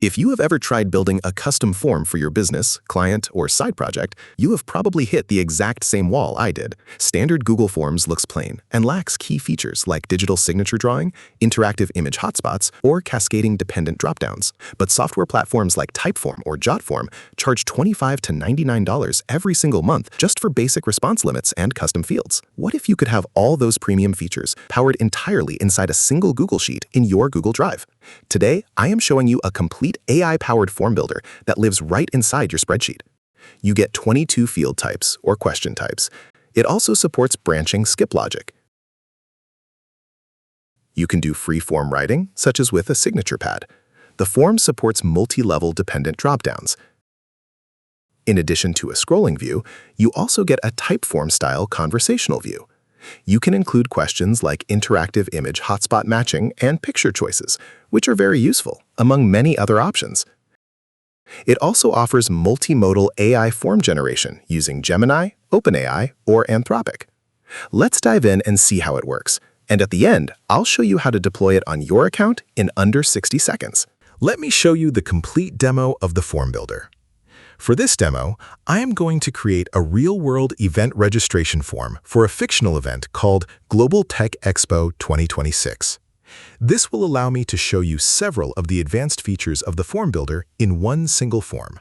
If you have ever tried building a custom form for your business, client, or side project, you have probably hit the exact same wall I did. Standard Google Forms looks plain and lacks key features like digital signature drawing, interactive image hotspots, or cascading dependent dropdowns. But software platforms like Typeform or Jotform charge $25 to $99 every single month just for basic response limits and custom fields. What if you could have all those premium features powered entirely inside a single Google Sheet in your Google Drive? Today, I am showing you a complete AI-powered form builder that lives right inside your spreadsheet. You get 22 field types or question types. It also supports branching skip logic. You can do free-form writing, such as with a signature pad. The form supports multi-level dependent dropdowns. In addition to a scrolling view, you also get a Typeform-style conversational view. You can include questions like interactive image hotspot matching and picture choices, which are very useful, among many other options. It also offers multimodal AI form generation using Gemini, OpenAI, or Anthropic. Let's dive in and see how it works. And at the end, I'll show you how to deploy it on your account in under 60 seconds. Let me show you the complete demo of the form builder. For this demo, I am going to create a real-world event registration form for a fictional event called Global Tech Expo 2026. This will allow me to show you several of the advanced features of the form builder in one single form.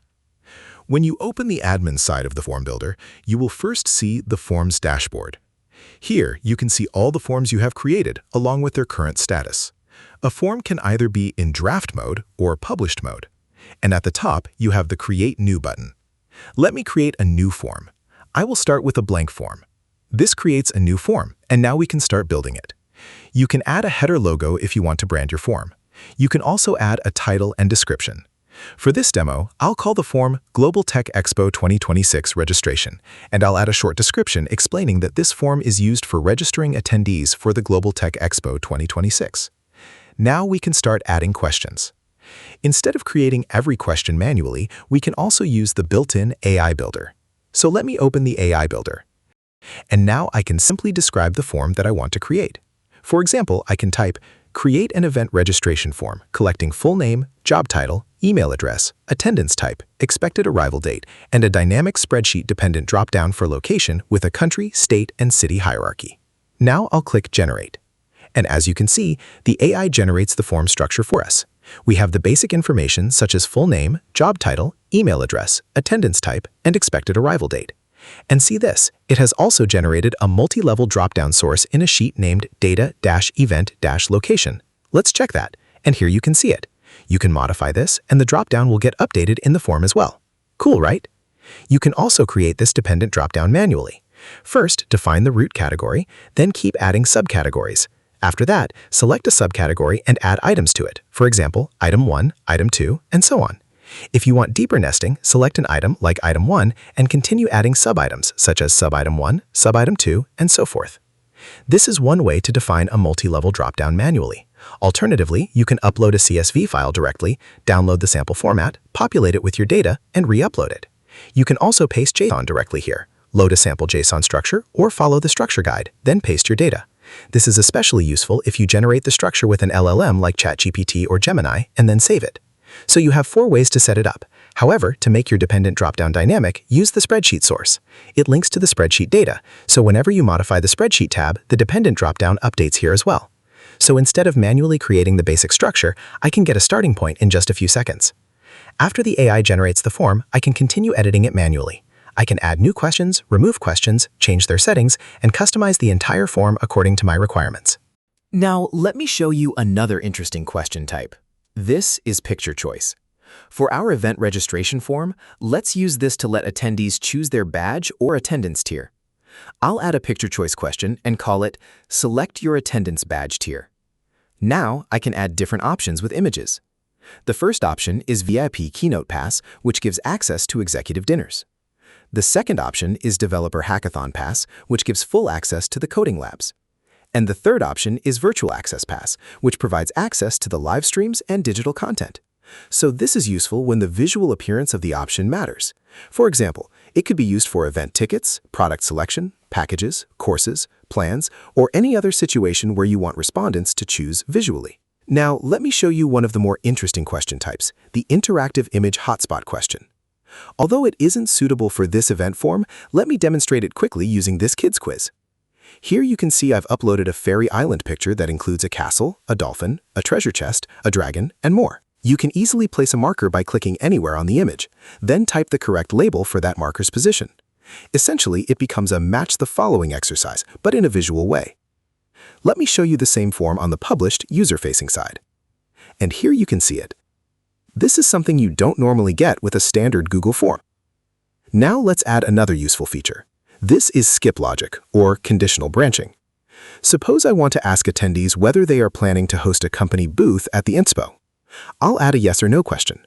When you open the admin side of the form builder, you will first see the forms dashboard. Here, you can see all the forms you have created along with their current status. A form can either be in draft mode or published mode. And at the top, you have the Create New button. Let me create a new form. I will start with a blank form. This creates a new form, and now we can start building it. You can add a header logo if you want to brand your form. You can also add a title and description. For this demo, I'll call the form Global Tech Expo 2026 Registration, and I'll add a short description explaining that this form is used for registering attendees for the Global Tech Expo 2026. Now we can start adding questions. Instead of creating every question manually, we can also use the built-in AI Builder. So let me open the AI Builder. And now I can simply describe the form that I want to create. For example, I can type, create an event registration form, collecting full name, job title, email address, attendance type, expected arrival date, and a dynamic spreadsheet-dependent dropdown for location with a country, state, and city hierarchy. Now I'll click Generate. And as you can see, the AI generates the form structure for us. We have the basic information such as full name, job title, email address, attendance type, and expected arrival date. And see this, it has also generated a multi-level dropdown source in a sheet named data-event-location. Let's check that, and here you can see it. You can modify this, and the dropdown will get updated in the form as well. Cool, right? You can also create this dependent dropdown manually. First, define the root category, then keep adding subcategories. After that, select a subcategory and add items to it, for example, item 1, item 2, and so on. If you want deeper nesting, select an item like item 1 and continue adding sub-items such as sub-item 1, sub-item 2, and so forth. This is one way to define a multi-level dropdown manually. Alternatively, you can upload a CSV file directly, download the sample format, populate it with your data, and re-upload it. You can also paste JSON directly here, load a sample JSON structure, or follow the structure guide, then paste your data. This is especially useful if you generate the structure with an LLM like ChatGPT or Gemini and then save it. So you have 4 ways to set it up. However, to make your dependent dropdown dynamic, use the spreadsheet source. It links to the spreadsheet data, so whenever you modify the spreadsheet tab, the dependent dropdown updates here as well. So instead of manually creating the basic structure, I can get a starting point in just a few seconds. After the AI generates the form, I can continue editing it manually. I can add new questions, remove questions, change their settings, and customize the entire form according to my requirements. Now, let me show you another interesting question type. This is picture choice. For our event registration form, let's use this to let attendees choose their badge or attendance tier. I'll add a picture choice question and call it Select Your Attendance Badge Tier. Now, I can add different options with images. The first option is VIP Keynote Pass, which gives access to executive dinners. The second option is Developer Hackathon Pass, which gives full access to the coding labs. And the third option is Virtual Access Pass, which provides access to the live streams and digital content. So this is useful when the visual appearance of the option matters. For example, it could be used for event tickets, product selection, packages, courses, plans, or any other situation where you want respondents to choose visually. Now, let me show you one of the more interesting question types, the interactive image hotspot question. Although it isn't suitable for this event form, let me demonstrate it quickly using this kids quiz. Here you can see I've uploaded a fairy island picture that includes a castle, a dolphin, a treasure chest, a dragon, and more. You can easily place a marker by clicking anywhere on the image, then type the correct label for that marker's position. Essentially, it becomes a match the following exercise, but in a visual way. Let me show you the same form on the published user-facing side. And here you can see it. This is something you don't normally get with a standard Google form. Now let's add another useful feature. This is skip logic, or conditional branching. Suppose I want to ask attendees whether they are planning to host a company booth at the Expo. I'll add a yes or no question.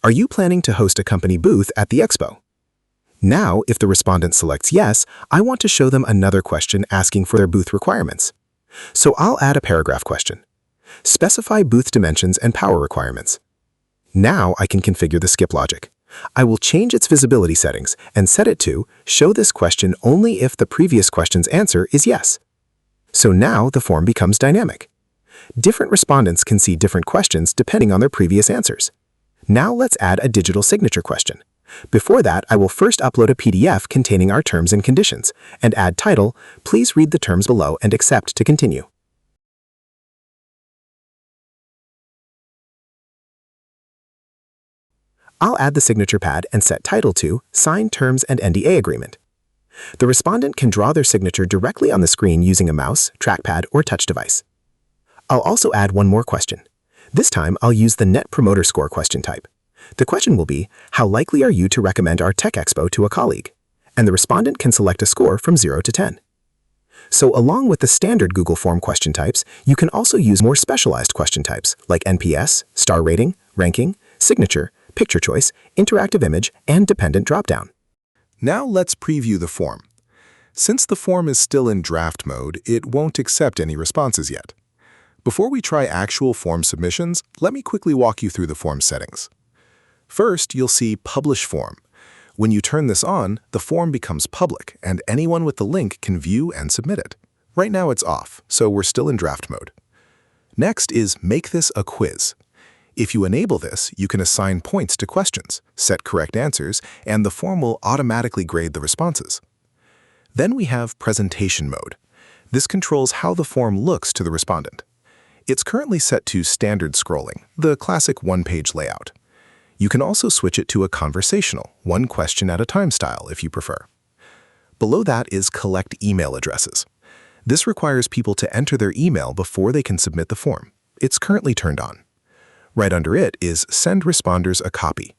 Are you planning to host a company booth at the Expo? Now, if the respondent selects yes, I want to show them another question asking for their booth requirements. So I'll add a paragraph question. Specify booth dimensions and power requirements. Now I can configure the skip logic. I will change its visibility settings and set it to show this question only if the previous question's answer is yes. So now the form becomes dynamic. Different respondents can see different questions depending on their previous answers. Now let's add a digital signature question. Before that, I will first upload a PDF containing our terms and conditions and add title, please read the terms below and accept to continue. I'll add the signature pad and set title to Sign Terms and NDA Agreement. The respondent can draw their signature directly on the screen using a mouse, trackpad, or touch device. I'll also add one more question. This time, I'll use the Net Promoter Score question type. The question will be, how likely are you to recommend our Tech Expo to a colleague? And the respondent can select a score from 0 to 10. So along with the standard Google form question types, you can also use more specialized question types like NPS, star rating, ranking, signature, picture choice, interactive image, and dependent dropdown. Now let's preview the form. Since the form is still in draft mode, it won't accept any responses yet. Before we try actual form submissions, let me quickly walk you through the form settings. First, you'll see Publish Form. When you turn this on, the form becomes public, and anyone with the link can view and submit it. Right now it's off, so we're still in draft mode. Next is Make this a quiz. If you enable this, you can assign points to questions, set correct answers, and the form will automatically grade the responses. Then we have Presentation Mode. This controls how the form looks to the respondent. It's currently set to standard scrolling, the classic one-page layout. You can also switch it to a conversational, one question at a time style if you prefer. Below that is Collect Email Addresses. This requires people to enter their email before they can submit the form. It's currently turned on. Right under it is Send Responders a Copy.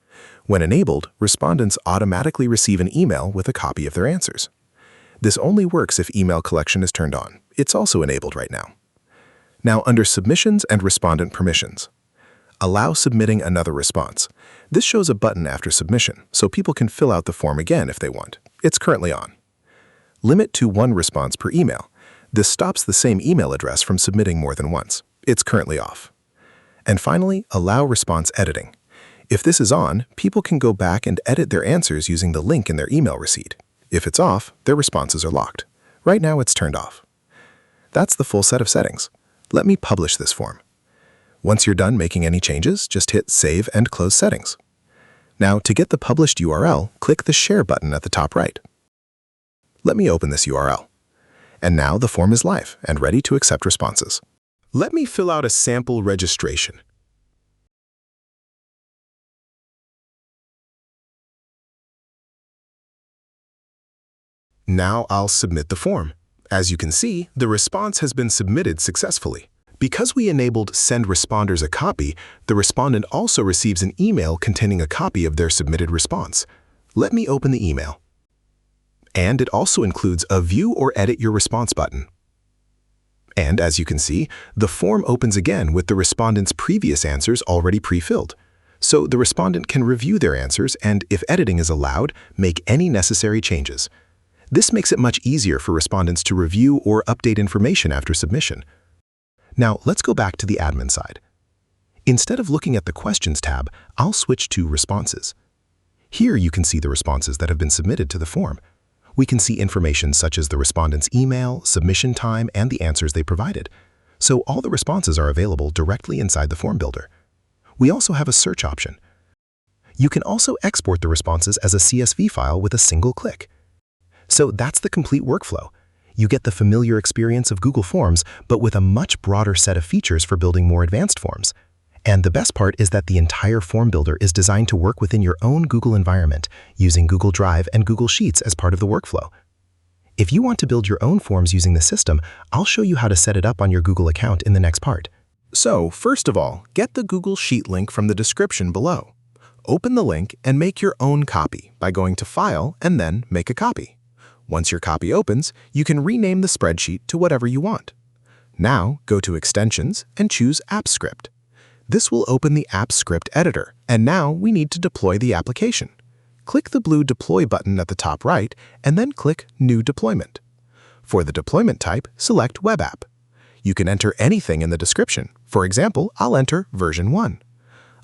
When enabled, respondents automatically receive an email with a copy of their answers. This only works if email collection is turned on. It's also enabled right now. Now under Submissions and Respondent Permissions. Allow submitting another response. This shows a button after submission, so people can fill out the form again if they want. It's currently on. Limit to one response per email. This stops the same email address from submitting more than once. It's currently off. And finally, allow response editing. If this is on, people can go back and edit their answers using the link in their email receipt. If it's off, their responses are locked. Right now it's turned off. That's the full set of settings. Let me publish this form. Once you're done making any changes, just hit Save and Close Settings. Now, to get the published URL, click the Share button at the top right. Let me open this URL. And now the form is live and ready to accept responses. Let me fill out a sample registration. Now I'll submit the form. As you can see, the response has been submitted successfully. Because we enabled Send Responders a Copy, the respondent also receives an email containing a copy of their submitted response. Let me open the email. And it also includes a View or Edit Your Response button. And as you can see, the form opens again with the respondent's previous answers already pre-filled. So the respondent can review their answers and, if editing is allowed, make any necessary changes. This makes it much easier for respondents to review or update information after submission. Now, let's go back to the admin side. Instead of looking at the Questions tab, I'll switch to Responses. Here you can see the responses that have been submitted to the form. We can see information such as the respondent's email, submission time, and the answers they provided. so all the responses are available directly inside the form builder. We also have a search option. You can also export the responses as a CSV file with a single click. So that's the complete workflow. You get the familiar experience of Google Forms, but with a much broader set of features for building more advanced forms. And the best part is that the entire form builder is designed to work within your own Google environment, using Google Drive and Google Sheets as part of the workflow. If you want to build your own forms using the system, I'll show you how to set it up on your Google account in the next part. So, first of all, get the Google Sheet link from the description below. Open the link and make your own copy by going to File and then Make a Copy. Once your copy opens, you can rename the spreadsheet to whatever you want. Now, go to Extensions and choose AppScript. This will open the AppScript editor, and now we need to deploy the application. Click the blue Deploy button at the top right, and then click New Deployment. For the deployment type, select Web App. You can enter anything in the description. For example, I'll enter version 1.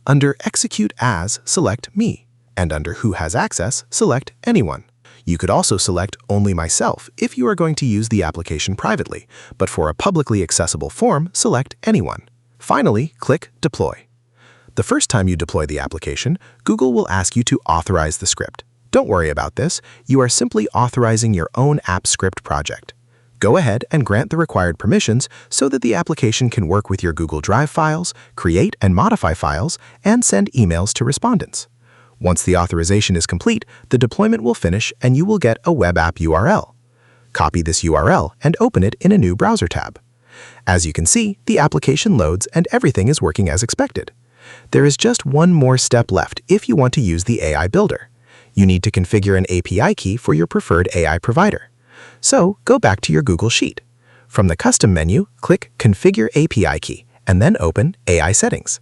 Under Execute As, select Me, and under Who Has Access, select Anyone. You could also select Only Myself if you are going to use the application privately, but for a publicly accessible form, select Anyone. Finally, click Deploy. The first time you deploy the application, Google will ask you to authorize the script. Don't worry about this. You are simply authorizing your own AppScript project. Go ahead and grant the required permissions so that the application can work with your Google Drive files, create and modify files, and send emails to respondents. Once the authorization is complete, the deployment will finish and you will get a web app URL. Copy this URL and open it in a new browser tab. As you can see, the application loads and everything is working as expected. There is just one more step left if you want to use the AI Builder. You need to configure an API key for your preferred AI provider. So, go back to your Google Sheet. From the Custom menu, click Configure API Key and then open AI Settings.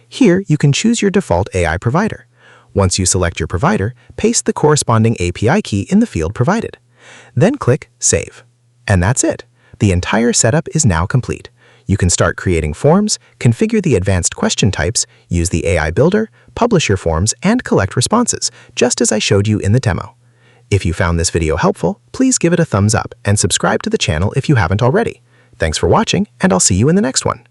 Here, you can choose your default AI provider. Once you select your provider, paste the corresponding API key in the field provided. Then click Save. And that's it. The entire setup is now complete. You can start creating forms, configure the advanced question types, use the AI Builder, publish your forms, and collect responses, just as I showed you in the demo. If you found this video helpful, please give it a thumbs up and subscribe to the channel if you haven't already. Thanks for watching, and I'll see you in the next one.